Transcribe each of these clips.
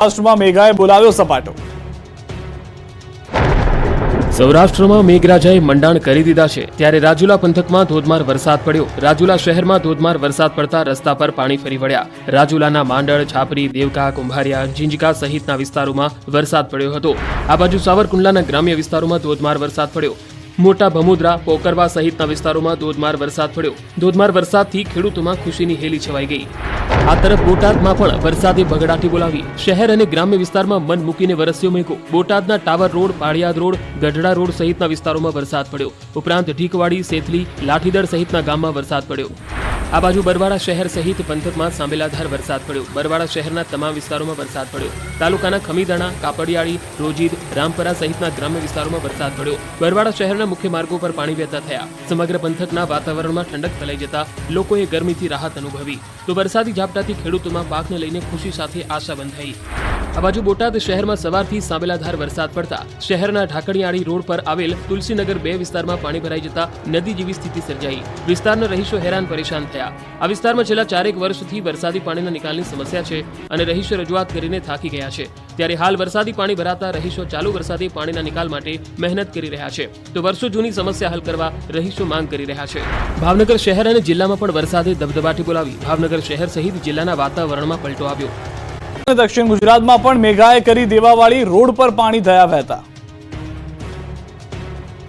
સૌરાષ્ટ્રમાં મેઘાએ બોલાવ્યો સપાટો। સૌરાષ્ટ્રમાં મેઘરાજાએ મંડાણ કરી દીધા છે ત્યારે રાજુલા પંથકમાં ધોધમાર વરસાદ પડ્યો। રાજુલા શહેરમાં ધોધમાર વરસાદ પડતા રસ્તા પર પાણી ફરી વળ્યા। રાજુલાના માંડળ, છાપરી, દેવકા, કુંભારિયા, ઝીંઝકા સહિતના વિસ્તારોમાં વરસાદ પડ્યો હતો। આ બાજુ સાવરકુંડલાના ગ્રામ્ય વિસ્તારોમાં ધોધમાર વરસાદ પડ્યો। મોટા ભમુદ્રા, પોકરવા સહિતના વિસ્તારોમાં ધોધમાર વરસાદ પડ્યો। ધોધમાર વરસાદથી ખેડૂતોમાં ખુશીની હેલી છવાઈ ગઈ। આ તરફ બોટાદમાં પણ વરસાદે બગડાટી બોલાવી। શહેર અને ગ્રામ્ય વિસ્તારમાં મન મૂકીને વરસ્યો મેઘો। બોટાદના tower road, Paliyad road, Gadhada road સહિતના વિસ્તારોમાં વરસાદ પડ્યો। ઉપરાંત ઢીકવાડી, સેથલી, લાઠીદર સહિતના ગામમાં વરસાદ પડ્યો। આ બાજુ બરવાડા શહેર સહિત પંથકમાં સાંબેલાધાર વરસાદ પડ્યો। બરવાડા શહેરના તમામ વિસ્તારોમાં વરસાદ પડ્યો। તાલુકાના ખમીદાણા, કાપડિયાળી, રોજીદ, રામપરા સહિતના ગ્રામ્ય વિસ્તારોમાં વરસાદ પડ્યો। બરવાડા શહેરના મુખ્ય માર્ગો પર પાણી વહેતા થયા। સમગ્ર પંથકના વાતાવરણમાં ઠંડક ફેલાઈ જતા લોકોએ ગરમીથી રાહત અનુભવી તો વરસાદી ઝાપટાથી ખેડૂતોમાં પાકને લઈને ખુશી સાથે આશા બંધાઈ। આ બાજુ બોટાદ શહેરમાં સવારથી સાંબેલાધાર વરસાદ પડતા શહેરના ઢાકણિયાળી રોડ પર આવેલ તુલસીનગર 2 વિસ્તારમાં પાણી ભરાઈ જતા નદી જેવી સ્થિતિ સર્જાઈ। વિસ્તારના રહીશો હેરાન પરેશાન થયા। આ વિસ્તારમાં છેલ્લા 4 વર્ષથી વરસાદી પાણીના નિકાલની સમસ્યા છે અને રહીશો રજૂઆત કરીને થાકી ગયા છે। ત્યારે હાલ વરસાદી પાણી ભરાતા રહીશો ચાલુ વરસાદી પાણીના નિકાલ માટે મહેનત કરી રહ્યા છે તો વર્ષો જૂની સમસ્યા હલ કરવા રહીશો માંગ કરી રહ્યા છે। ભાવનગર શહેર અને જિલ્લામાં પણ વરસાદે દબદબાટી બોલાવી। ભાવનગર શહેર સહિત જિલ્લાના વાતાવરણમાં પલટો આવ્યો। દક્ષિણ ગુજરાતમાં પણ મેઘાએ કરી દેવાવાળી રોડ પર પાણી થયા વહેતા।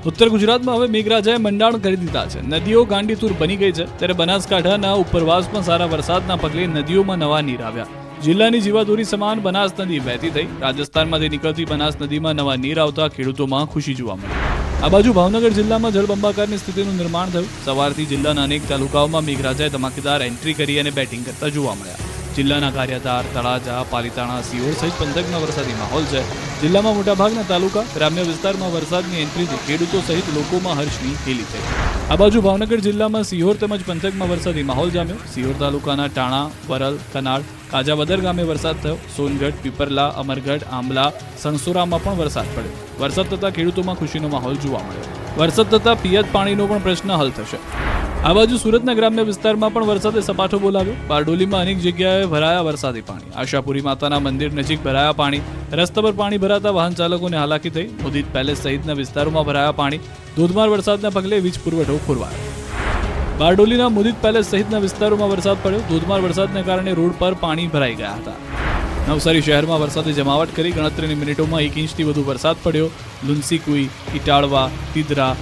ઉત્તર ગુજરાતમાં હવે મેઘરાજાએ મંડાણ કરી દીધા છે। નદીઓ ગાંડીતુર બની ગઈ છે ત્યારે બનાસકાંઠાના ઉપરવાસમાં સારા વરસાદના પગલે નદીઓમાં નવા નીર આવ્યા। જિલ્લાની જીવાદોરી સમાન બનાસ નદી વહેતી થઈ। રાજસ્થાનમાંથી નીકળતી બનાસ નદીમાં નવા નીર આવતા ખેડૂતોમાં ખુશી જોવા મળી। આ બાજુ ભાવનગર જિલ્લામાં જળબંબાકારની સ્થિતિનું નિર્માણ થયું। સવારથી જિલ્લાના અનેક તાલુકાઓમાં મેઘરાજાએ ધમાકેદાર એન્ટ્રી કરી અને બેટિંગ કરતા જોવા મળ્યા। જિલ્લાના કાર્યધાર, તળાજા, પાલીતાણા, સિહોર સહિત પંથકમાં વરસાદી માહોલ છે। જિલ્લામાં મોટાભાગના તાલુકા, ગ્રામ્ય વિસ્તારમાં વરસાદની એન્ટ્રીથી ખેડૂતો સહિત લોકોમાં હર્ષની હેલી થઈ। આ બાજુ ભાવનગર જિલ્લામાં સિહોર તેમજ પંથકમાં વરસાદી માહોલ જામ્યો। સિહોર તાલુકાના ટાણા, વરલ, કનાળ, કાજાબદર ગામે વરસાદ થયો। સોનગઢ, પીપરલા, અમરગઢ, આંબલા, સણસોરામાં પણ વરસાદ પડ્યો। વરસાદ થતાં ખેડૂતોમાં ખુશીનો માહોલ જોવા મળ્યો। વરસાદ થતાં પિયત પાણીનો પણ પ્રશ્ન હલ થશે। આ બાજુ સુરતના ગ્રામ્ય વિસ્તારમાં પણ વરસાદે સપાટો બોલાવ્યો। બારડોલીમાં અનેક જગ્યાએ ભરાયા વરસાદી પાણી। આશાપુરી માતાના મંદિર નજીક ભરાયા પાણી। રસ્તા પર પાણી ભરાતા વાહન ચાલકોને હાલાકી થઈ। મુદિત પેલેસ સહિતના વિસ્તારોમાં ભરાયા પાણી। ધોધમાર વરસાદના પગલે વીજ પુરવઠો ખોરવાયો। બારડોલીના મુદિત પેલેસ સહિતના વિસ્તારોમાં વરસાદ પડ્યો। ધોધમાર વરસાદને કારણે રોડ પર પાણી ભરાઈ ગયા હતા। નવસારી શહેરમાં વરસાદે જમાવટ કરી। ગણતરીની મિનિટોમાં 1 ઇંચથી વધુ વરસાદ પડ્યો। લુન્સીકુઈ, ઇટાળવા, તિદરા,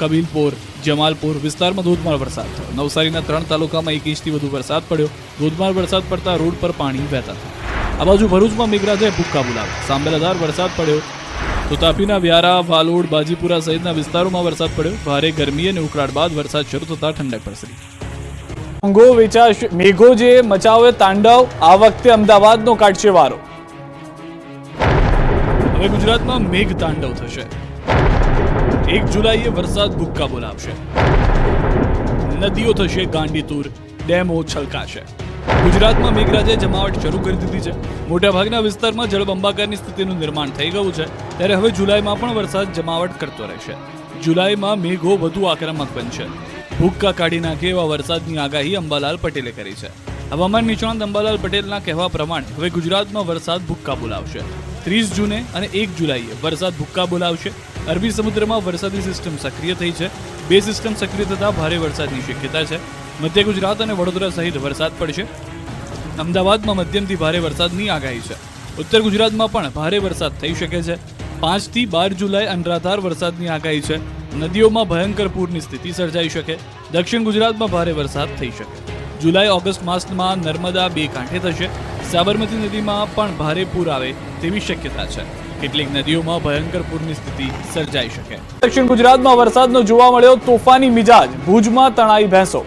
કબીલપોર, જમાલપુર વિસ્તારમાં ધોધમાર વરસાદ થયો। નવસારીના 3 તાલુકામાં 1 ઇંચથી વધુ વરસાદ પડ્યો। ધોધમાર વરસાદ પડતા રોડ પર પાણી વહેતા થયા। આ બાજુ ભરૂચમાં મેઘરાજાએ ભૂક્કા બોલાવ્યા। સાંબેલાધાર વરસાદ પડ્યો તો તાપીના વ્યારા, વાલોડ, બાજીપુરા સહિતના વિસ્તારોમાં વરસાદ પડ્યો। ભારે ગરમી અને ઉકળાટ બાદ વરસાદ શરૂ થતાં ઠંડક પ્રસરી। મેઘો જે મચાવ્યો તાંડવ, આ વખતે અમદાવાદનો કાઢશે વારો। હવે ગુજરાતમાં મેઘ તાંડવ થશે। 1 જુલાઈએ વરસાદ ભૂક્કા બોલાવશે। નદીઓ થશે ગાંડીતુર, ડેમો છલકાશે। ગુજરાતમાં મેઘરાજાએ જમાવટ શરૂ કરી દીધી છે। મોટાભાગના વિસ્તારમાં જળબંબાકારની સ્થિતિનું નિર્માણ થઈ ગયું છે ત્યારે હવે જુલાઈમાં પણ વરસાદ જમાવટ કરતો રહેશે। જુલાઈમાં મેઘો વધુ આક્રમક બનશે। ભૂક્કા કાઢી નાખે એવા વરસાદની આગાહી અંબાલાલ પટેલે કરી છે। હવામાન નિષ્ણાંત અંબાલાલ પટેલના કહેવા પ્રમાણે હવે ગુજરાતમાં વરસાદ ભૂક્કા બોલાવશે। 30 જૂને અને 1 જુલાઈએ વરસાદ ભૂક્કા બોલાવશે। અરબી સમુદ્રમાં વરસાદી સિસ્ટમ સક્રિય થઈ છે। 2 સિસ્ટમ સક્રિય થતાં ભારે વરસાદની શક્યતા છે। મધ્ય ગુજરાત અને વડોદરા સહિત વરસાદ પડશે। અમદાવાદમાં મધ્યમથી ભારે વરસાદની આગાહી છે। ઉત્તર ગુજરાતમાં પણ ભારે વરસાદ થઈ શકે છે। 5 થી 12 જુલાઈ અનરાધાર વરસાદની આગાહી છે। નદીઓમાં ભયંકર પૂરની સ્થિતિ સર્જાઈ શકે। દક્ષિણ ગુજરાતમાં ભારે વરસાદ થઈ શકે। જુલાઈ ઓગસ્ટ માસમાં નર્મદા 2 કાંઠે થશે। સાબરમતી નદીમાં પણ ભારે પૂર આવે તેવી શક્યતા છે। કેટલીક નદીઓમાં ભયંકર પૂરની સ્થિતિ સર્જાઈ શકે। દક્ષિણ ગુજરાતમાં વરસાદનો જોવા મળ્યો તોફાની મિજાજ। ભુજમાં તણાઈ ભેંસો।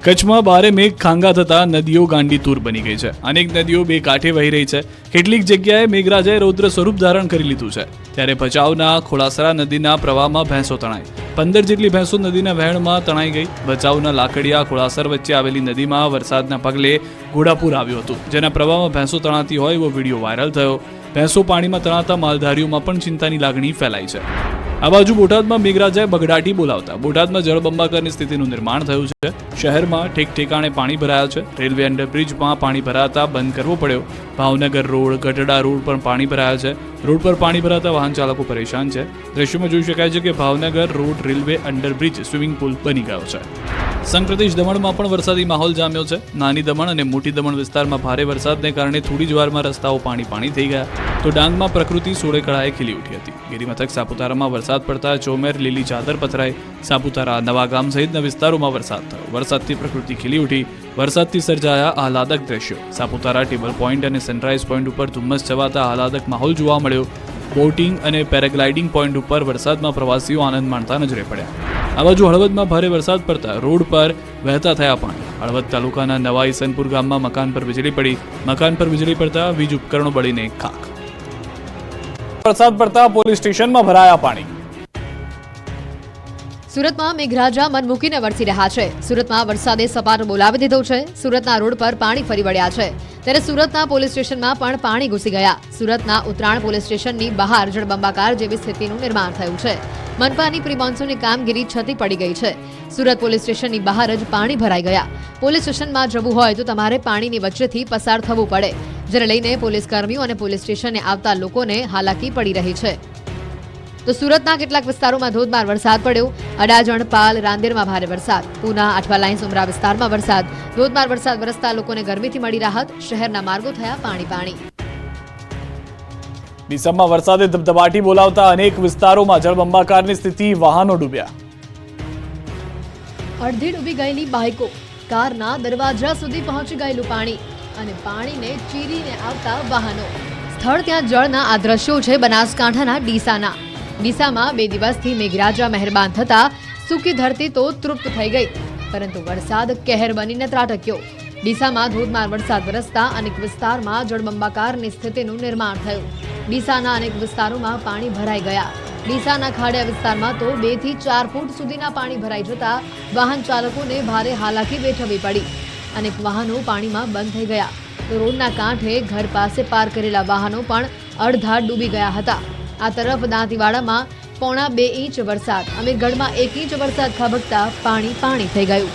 કચ્છમાં ભારે મેઘ ખાંગા થતા નદીઓ ગાંડીતુર બની ગઈ છે। અનેક નદીઓ 2 કાંઠે વહી રહી છે। કેટલીક જગ્યાએ મેઘરાજાએ રૌદ્ર સ્વરૂપ ધારણ કરી લીધું છે ત્યારે ભચાઉના ખોડાસરા નદીના પ્રવાહમાં ભેંસો તણાઈ। 15 જેટલી ભેંસો નદીના વહેણમાં તણાઈ ગઈ। ભચાઉના લાકડિયા ખોડાસર વચ્ચે આવેલી નદીમાં વરસાદના પગલે ઘોડાપુર આવ્યું હતું જેના પ્રવાહમાં ભેંસો તણાતી હોય એવો વિડીયો વાયરલ થયો। ભેંસો પાણીમાં તણાતા માલધારીઓમાં પણ ચિંતાની લાગણી ફેલાઈ છે। આ બાજુ બોટાદમાં મેઘરાજાએ બગડાટી બોલાવતા બોટાદમાં જળબંબાકારની સ્થિતિનું નિર્માણ થયું છે. શહેરમાં ઠેક ઠેકાણે પાણી ભરાયા છે. રેલવે અંડરબ્રિજમાં પાણી ભરાતા બંધ કરવો પડ્યો. ભાવનગર રોડ, ગઢડા રોડ પર પાણી ભરાયા છે. રોડ પર પાણી ભરાતા વાહન ચાલકો પરેશાન છે. દ્રશ્યોમાં જોઈ શકાય છે કે Bhavnagar road railway underbridge swimming pool બની ગયો છે. સંઘ પ્રદેશ દમણમાં પણ વરસાદી માહોલ જામ્યો છે. નાની દમણ અને મોટી દમણ વિસ્તારમાં ભારે વરસાદને કારણે થોડી જ વારમાં રસ્તાઓ પાણી થઈ ગયા, તો ડાંગમાં પ્રકૃતિ સોળે કળાએ ખીલી ઉઠી હતી. ગિરિમથક સાપુતારામાં વરસાદ પડતા ચોમેર લીલી ચાદર પથરાઈ. સાપુતારા, નવાગામ સહિતના વિસ્તારોમાં વરસાદ થયો. વરસાદથી પ્રકૃતિ ખીલી ઉઠી. વરસાદથી સર્જાયા આહલાદક દ્રશ્યો. સાપુતારા ટેબલ પોઈન્ટ અને સનરાઈઝ પોઈન્ટ ઉપર ધુમ્મસ છવાતા આહલાદક માહોલ જોવા મળ્યો. બોટિંગ અને પેરાગ્લાઇડિંગ પોઈન્ટ ઉપર વરસાદમાં પ્રવાસીઓ આનંદ માણતા નજરે પડ્યા. આ બાજુ હળવદમાં ભારે વરસાદ પડતા રોડ પર વહેતા થયા પાણી. હળવદ તાલુકાના નવા ઈસનપુર ગામમાં મકાન પર વીજળી પડી. મકાન પર વીજળી પડતા વીજ ઉપકરણો બળીને ખાખ. વરસાદ પડતા પોલીસ સ્ટેશનમાં ભરાયા પાણી. સુરતમાં મેઘરાજા મન મૂકીને વરસી રહ્યા છે. સુરતમાં વરસાદે સપાટો બોલાવી દીધો છે. સુરતના રોડ પર પાણી ફરી વળ્યા છે. ત્યારે સુરતના પોલીસ સ્ટેશનમાં પણ પાણી ઘૂસી ગયા. સુરતના ઉત્તરાણ પોલીસ સ્ટેશનની બહાર જળબંબાકાર જેવી સ્થિતિનું નિર્માણ થયું છે. મનપાની પ્રી મોન્સૂનની કામગીરી છતી પડી ગઈ છે. સુરત પોલીસ સ્ટેશનની બહાર જ પાણી ભરાઈ ગયા. પોલીસ સ્ટેશનમાં જવું હોય તો તમારે પાણીની વચ્ચેથી પસાર થવું પડે, જેને લઈને પોલીસ કર્મીઓ અને પોલીસ સ્ટેશને આવતા લોકોને હાલાકી પડી રહી છે. તો સુરતના કેટલાક વિસ્તારોમાં ધોધમાર વરસાદ પડ્યો. અડાજણ, પાલ, રાંદેરમાં ભારે વરસાદ. પૂના, આઠવા લાઇન્સ, ઉમરા વિસ્તારમાં વરસાદ. ધોધમાર વરસાદ વરસતા લોકોને ગરમીથી મળી રાહત. શહેરના માર્ગો થયા પાણી. ડીસામાં વરસાદે ધબધબાટી બોલાવતા અનેક વિસ્તારોમાં જળબંબાકારની સ્થિતિ, વાહનો ડૂબ્યા. અડધી ડૂબી ગયેલી બાઇકો, કારના દરવાજા સુધી પહોંચી ગયેલું પાણી અને પાણીને ચીરીને આવતા વાહનો. સ્થળ ત્યાં જળના આ દ્રશ્યો છે બનાસકાંઠાના ડીસાના. ડીસામાં 2 દિવસથી મેઘરાજા મહેરબાન થતા સૂકી ધરતી તો તૃપ્ત થઈ ગઈ, પરંતુ વરસાદ કહેર બનીને ત્રાટક્યો. ડીસામાં ધોધમાર વરસાદ વરસતા અનેક વિસ્તારમાં જળબંબાકારની સ્થિતિનું નિર્માણ થયું. ડીસાના અનેક વિસ્તારોમાં પાણી ભરાઈ ગયા. ડીસાના ખાડિયા વિસ્તારમાં તો 2 થી 4 ફૂટ સુધીના પાણી ભરાઈ જતા વાહન ચાલકોને ભારે હાલાકી વેઠવી પડી. અનેક વાહનો પાણીમાં બંધ થઈ ગયા. તો રોડના કાંઠે ઘર પાસે પાર્ક કરેલા વાહનો પણ અડધા ડૂબી ગયા હતા. આ તરફ દાંતીવાડામાં 1.25 ઇંચ વરસાદ, અમીરગઢમાં 1 ઇંચ વરસાદ ખાબકતા પાણી થઈ ગયું.